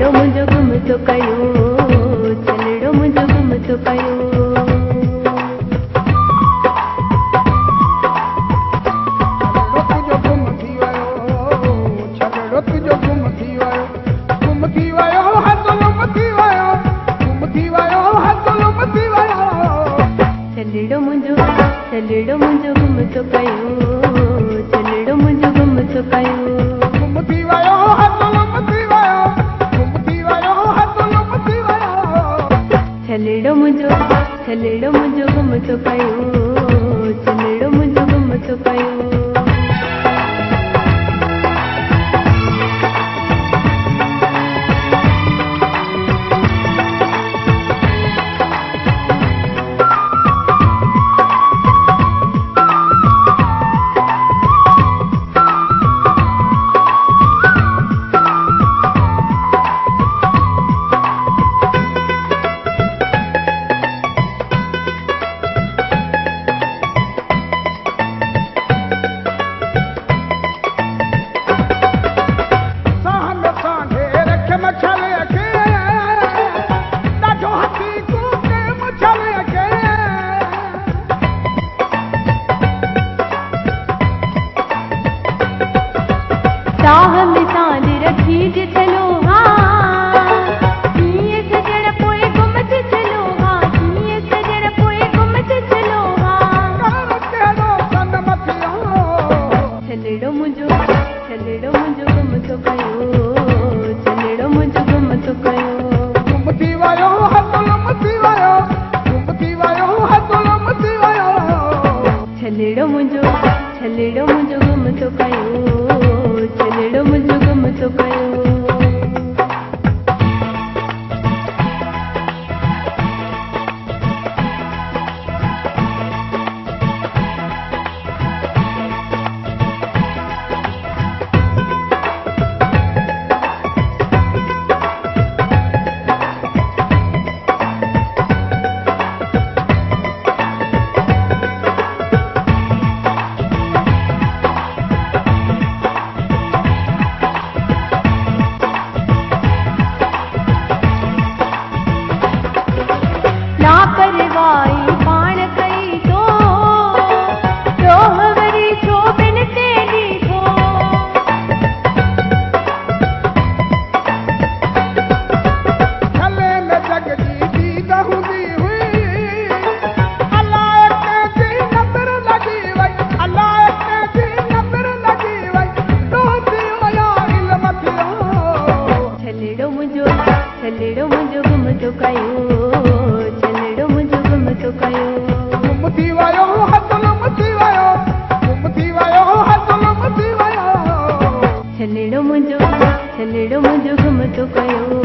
छलड़ो मुंहिंजो गुम थो कयो, छलड़ो मुंहिंजो गुम थो कयो। छलड़ो मुंहिंजो गुम थो कयो, छलड़ो मुंहिंजो गुम थो कयो। गुम थी वियो गुम थी वियो, गुम थी वियो गुम थी वियो। छलड़ो मुंहिंजो गुम थो कयो, छलड़ो मुंहिंजो गुम थो कयो। चाह में सांध रखी जे चलो हाँ, कीअं सजण पोइ गुम थी चलो हाँ, कीअं सजण पोइ गुम थी चलो हाँ। छलड़ो मुंहिंजो गुम थो कयो, छलड़ो मुंहिंजो गुम थो कयो। गुम थी वियो गुम थी वियो, गुम थी वियो गुम थी वियो। छलड़ो मुंहिंजो गुम थो कयो, छलड़ो मुंहिंजो गुम थो कयो। लापरवाही पाण कई तो वरी छो बिन ते ॾिठो। छले में जग जी दीद हूंदी हुई, अलाए कंहिंजी नज़र लॻी वई, अलाए कंहिंजी नज़र लॻी वई, ॾोहती हुया इल्म थियो। छलड़ो मुंहिंजो गुम थो कयो, छलड़ो मुंहिंजो गुम थो कयो। गुम थी वियो गुम थी वियो, गुम थी वियो गुम थी वियो। छलड़ो मुंहिंजो गुम थो कयो,